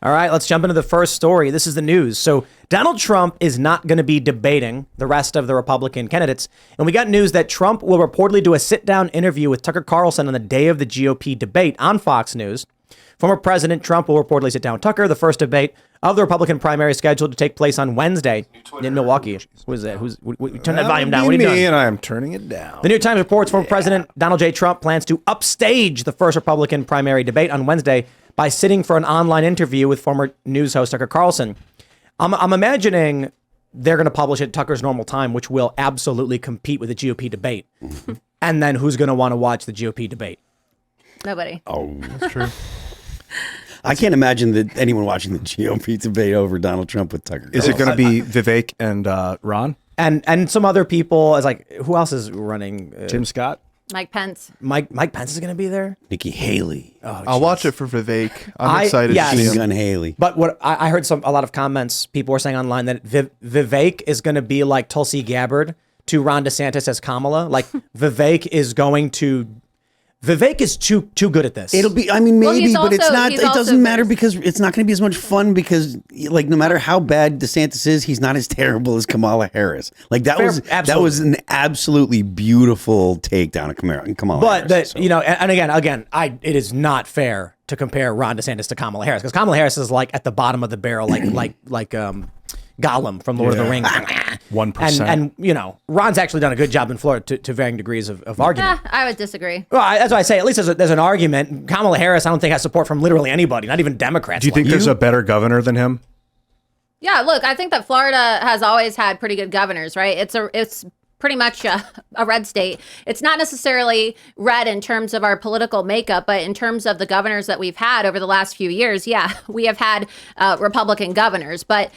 All right, let's jump into the first story. This is the news. So Donald Trump is not going to be debating the rest of the Republican candidates. And we got news that Trump will reportedly do a sit-down interview with Tucker Carlson on the day of the GOP debate on Fox News. Former President Trump will reportedly sit down with Tucker, the first debate of the Republican primary scheduled to take place on Wednesday in Milwaukee. Who is that? Turn that volume down. What are you doing? And I am turning it down. The New York Times reports former President Donald J. Trump plans to upstage the first Republican primary debate on Wednesday by sitting for an online interview with former news host Tucker Carlson. I'm imagining they're going to publish it at Tucker's normal time, which will absolutely compete with the GOP debate. And then who's going to want to watch the GOP debate? Nobody. Oh, that's true. I can't imagine that anyone watching the GOP debate over Donald Trump with Tucker Carlson. Is it going to be Vivek and Ron? And some other people, as like, who else is running? Tim Scott? Mike Pence. Mike Pence is going to be there? Nikki Haley. Oh, I'll watch it for Vivek. I'm excited yes. to see Machine him. Gun Haley. But what I heard a lot of comments, people were saying online that Vivek is going to be like Tulsi Gabbard to Ron DeSantis as Kamala. Like Vivek is too good at this. It'll be, I mean, maybe, Well, but it's also- not, he's it also doesn't matter this- because it's not going to be as much fun because, like, no matter how bad DeSantis is, he's not as terrible as Kamala Harris. Like, that was an absolutely beautiful takedown of Kamala But Harris. you know, and again, it is not fair to compare Ron DeSantis to Kamala Harris because Kamala Harris is like at the bottom of the barrel, like Gollum from Lord of the Rings. 1%. And you know, Ron's actually done a good job in Florida to varying degrees of argument. I would disagree. Well, that's why I say at least there's an argument. Kamala Harris, I don't think has support from literally anybody, not even Democrats. Do you think there's a better governor than him? Yeah, look, I think that Florida has always had pretty good governors, right? It's pretty much a red state. It's not necessarily red in terms of our political makeup, but in terms of the governors that we've had over the last few years, yeah, we have had Republican governors. But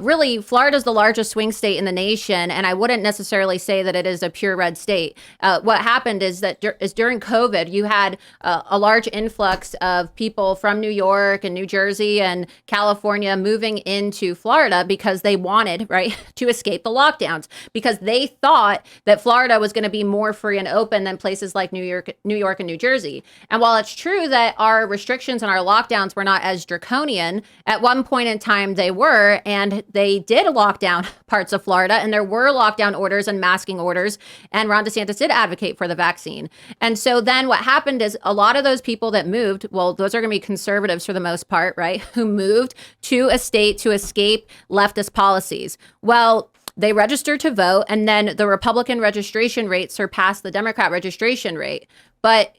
really, Florida is the largest swing state in the nation, and I wouldn't necessarily say that it is a pure red state. What happened is that during COVID, you had a large influx of people from New York and New Jersey and California moving into Florida because they wanted, right, to escape the lockdowns, because they thought that Florida was going to be more free and open than places like New York and New Jersey. And while it's true that our restrictions and our lockdowns were not as draconian, at one point in time they were, and they did lock down parts of Florida, and there were lockdown orders and masking orders, and Ron DeSantis did advocate for the vaccine. And so then what happened is a lot of those people that moved, well, those are going to be conservatives for the most part, right, who moved to a state to escape leftist policies. Well, they registered to vote, and then the Republican registration rate surpassed the Democrat registration rate. But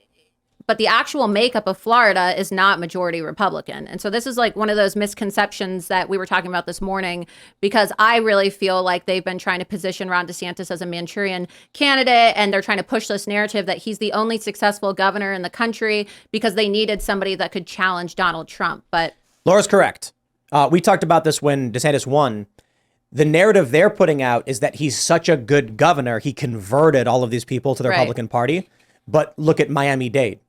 the actual makeup of Florida is not majority Republican. And so this is like one of those misconceptions that we were talking about this morning, because I really feel like they've been trying to position Ron DeSantis as a Manchurian candidate, and they're trying to push this narrative that he's the only successful governor in the country because they needed somebody that could challenge Donald Trump. But Laura's correct. We talked about this when DeSantis won. The narrative they're putting out is that he's such a good governor, he converted all of these people to the Republican Party. But look at Miami-Dade.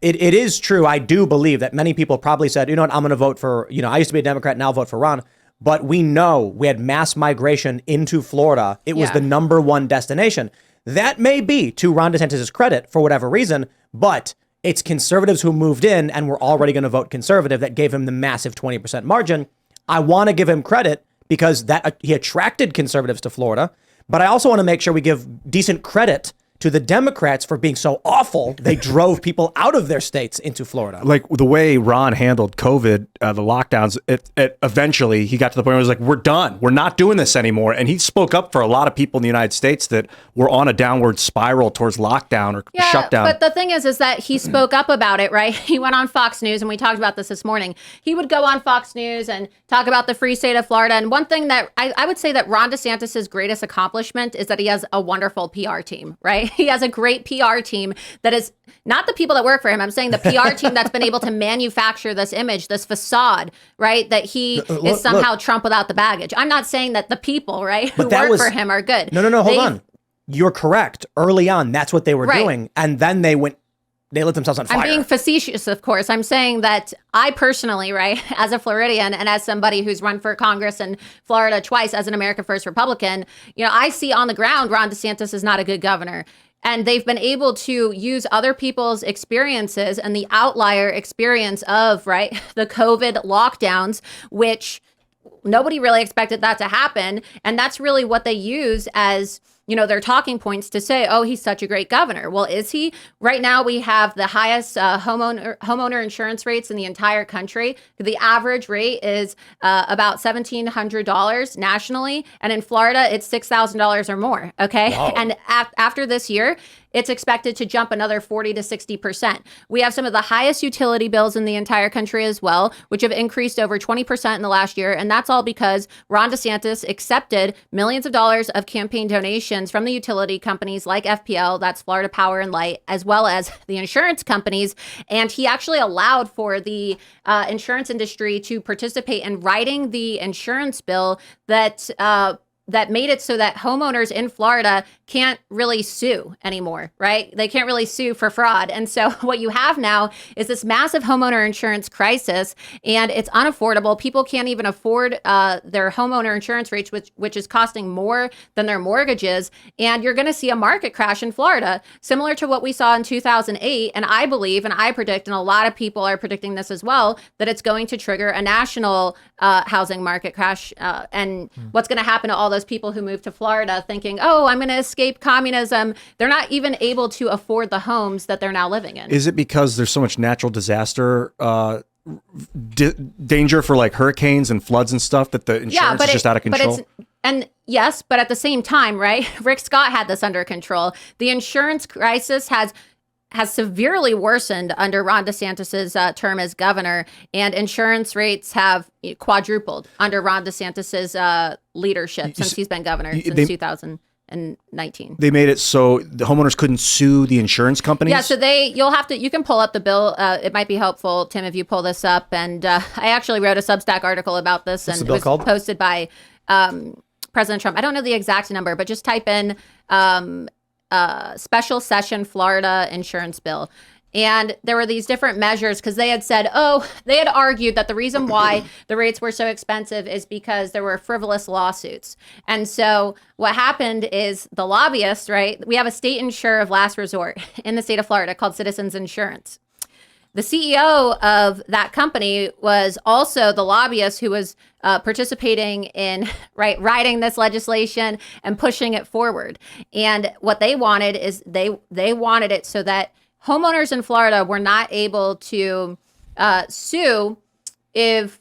It is true. I do believe that many people probably said, you know what, I'm going to vote for, I used to be a Democrat, now I'll vote for Ron. But we know we had mass migration into Florida. It was the number one destination. That may be to Ron DeSantis' credit for whatever reason, but it's conservatives who moved in and were already going to vote conservative that gave him the massive 20% margin. I want to give him credit because he attracted conservatives to Florida. But I also want to make sure we give decent credit to the Democrats for being so awful. They drove people out of their states into Florida. Like the way Ron handled COVID, the lockdowns, it eventually he got to the point where he was like, we're done. We're not doing this anymore. And he spoke up for a lot of people in the United States that were on a downward spiral towards lockdown or shutdown. But the thing is that he spoke up about it, right? He went on Fox News, and we talked about this morning. He would go on Fox News and talk about the free state of Florida. And one thing that I would say that Ron DeSantis' greatest accomplishment is that he has a wonderful PR team, right? He has a great PR team that is not the people that work for him. I'm saying the PR team that's been able to manufacture this image, this facade, right? That he is somehow Trump without the baggage. I'm not saying that the people, right, who work for him are good. No, hold on. You're correct. Early on, that's what they were doing. And then they lit themselves on fire. I'm being facetious, of course. I'm saying that I personally, right, as a Floridian and as somebody who's run for Congress in Florida twice as an America First Republican, I see on the ground Ron DeSantis is not a good governor. And they've been able to use other people's experiences and the outlier experience of, right, the COVID lockdowns, which nobody really expected that to happen. And that's really what they use as, their talking points to say, oh, he's such a great governor. Well, is he? Right now, we have the highest homeowner insurance rates in the entire country. The average rate is about $1,700 nationally. And in Florida, it's $6,000 or more. Okay. Wow. And after this year, it's expected to jump another 40 to 60%. We have some of the highest utility bills in the entire country as well, which have increased over 20% in the last year. And that's all because Ron DeSantis accepted millions of dollars of campaign donations from the utility companies like FPL, that's Florida Power and Light, as well as the insurance companies. And he actually allowed for the insurance industry to participate in writing the insurance bill that made it so that homeowners in Florida can't really sue anymore, right? They can't really sue for fraud. And so what you have now is this massive homeowner insurance crisis, and it's unaffordable. People can't even afford their homeowner insurance rates, which is costing more than their mortgages. And you're going to see a market crash in Florida, similar to what we saw in 2008. And I believe, and I predict, and a lot of people are predicting this as well, that it's going to trigger a national housing market crash. And what's going to happen to all those people who move to Florida thinking, oh, I'm going to escape communism? They're not even able to afford the homes that they're now living in. Is it because there's so much natural disaster danger for like hurricanes and floods and stuff that the insurance is just out of control? Yes, but at the same time, right? Rick Scott had this under control. The insurance crisis has severely worsened under Ron DeSantis's term as governor, and insurance rates have quadrupled under Ron DeSantis's leadership since he's been governor since 2019. They made it so the homeowners couldn't sue the insurance companies. Yeah, so you can pull up the bill. It might be helpful, Tim, if you pull this up. And I actually wrote a Substack article about this, and it was posted by President Trump. I don't know the exact number, but just type in special session Florida insurance bill. And there were these different measures because they had said, they had argued that the reason why the rates were so expensive is because there were frivolous lawsuits. And so what happened is the lobbyists, right? We have a state insurer of last resort in the state of Florida called Citizens Insurance. The CEO of that company was also the lobbyist who was participating in writing this legislation and pushing it forward. And what they wanted is they wanted it so that homeowners in Florida were not able to sue if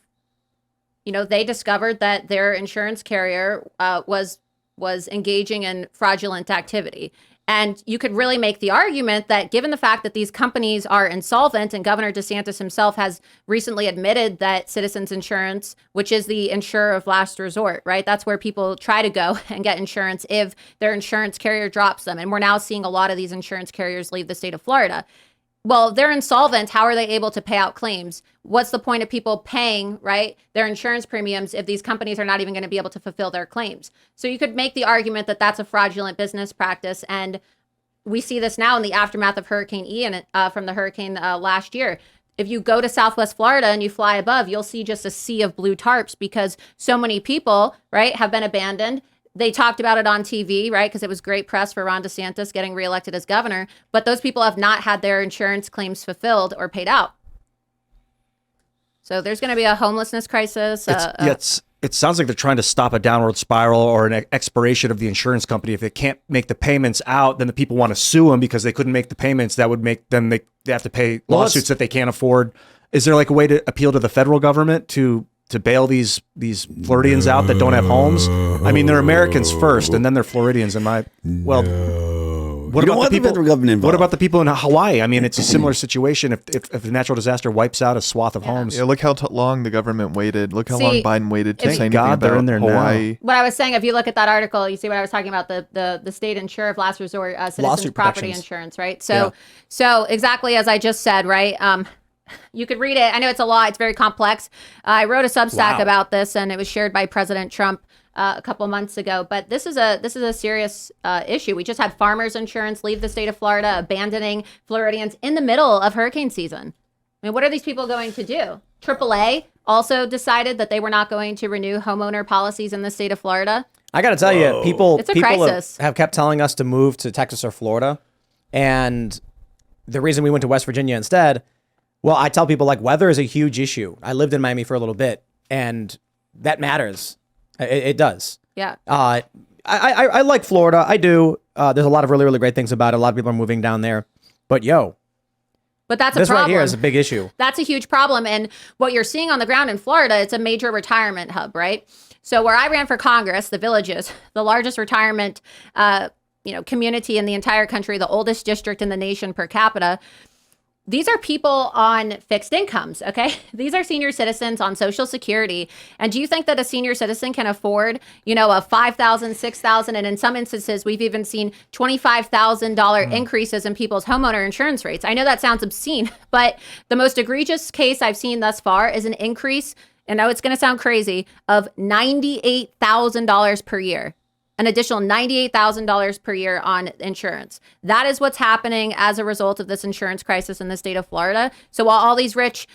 they discovered that their insurance carrier was engaging in fraudulent activity. And you could really make the argument that given the fact that these companies are insolvent, and Governor DeSantis himself has recently admitted that Citizens Insurance, which is the insurer of last resort, right? That's where people try to go and get insurance if their insurance carrier drops them. And we're now seeing a lot of these insurance carriers leave the state of Florida. Well, they're insolvent. How are they able to pay out claims? What's the point of people paying, right, their insurance premiums if these companies are not even going to be able to fulfill their claims? So you could make the argument that that's a fraudulent business practice. And we see this now in the aftermath of Hurricane Ian from the hurricane last year. If you go to Southwest Florida and you fly above, you'll see just a sea of blue tarps because so many people, right, have been abandoned. They talked about it on TV, right? Because it was great press for Ron DeSantis getting reelected as governor. But those people have not had their insurance claims fulfilled or paid out. So there's going to be a homelessness crisis. It sounds like they're trying to stop a downward spiral or an expiration of the insurance company. If they can't make the payments out, then the people want to sue them because they couldn't make the payments. That would make them they have to pay lawsuits that they can't afford. Is there like a way to appeal to the federal government to bail these Floridians out that don't have homes? I mean, they're Americans first, and then they're Floridians. What about the federal government involved? What about the people in Hawaii? I mean, it's a similar situation. If a natural disaster wipes out a swath of homes. Yeah, look how long the government waited. Look how long Biden waited to say anything about they're in there Hawaii. Now. What I was saying, if you look at that article, you see what I was talking about, the state insurer of last resort, Citizens Property Insurance, right? So exactly as I just said, right? You could read it. I know it's a lot. It's very complex. I wrote a Substack about this, and it was shared by President Trump a couple months ago. But this is a serious issue. We just had Farmers Insurance leave the state of Florida, abandoning Floridians in the middle of hurricane season. I mean, what are these people going to do? AAA also decided that they were not going to renew homeowner policies in the state of Florida. I got to tell you, people have kept telling us to move to Texas or Florida. And the reason we went to West Virginia instead, well, I tell people like weather is a huge issue. I lived in Miami for a little bit, and that matters. It does. Yeah. I like Florida. I do. There's a lot of really, really great things about it. A lot of people are moving down there. But but that's this a problem. Right here is a big issue. That's a huge problem. And what you're seeing on the ground in Florida, it's a major retirement hub, right? So where I ran for Congress, the Villages, the largest retirement community in the entire country, the oldest district in the nation per capita. These are people on fixed incomes, okay? These are senior citizens on Social Security. And do you think that a senior citizen can afford, a $5,000, $6,000, and in some instances, we've even seen $25,000 increases in people's homeowner insurance rates? I know that sounds obscene, but the most egregious case I've seen thus far is an increase, and I know it's going to sound crazy, of $98,000 per year. An additional $98,000 per year on insurance. That is what's happening as a result of this insurance crisis in the state of Florida. So while all these rich,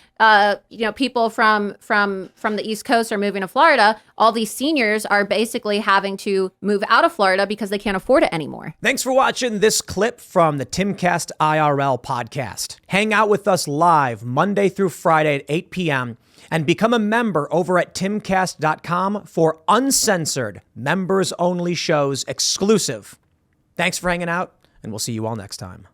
people from the East Coast are moving to Florida, all these seniors are basically having to move out of Florida because they can't afford it anymore. Thanks for watching this clip from the Timcast IRL podcast. Hang out with us live Monday through Friday at 8 p.m. and become a member over at timcast.com for uncensored, members-only shows exclusive. Thanks for hanging out, and we'll see you all next time.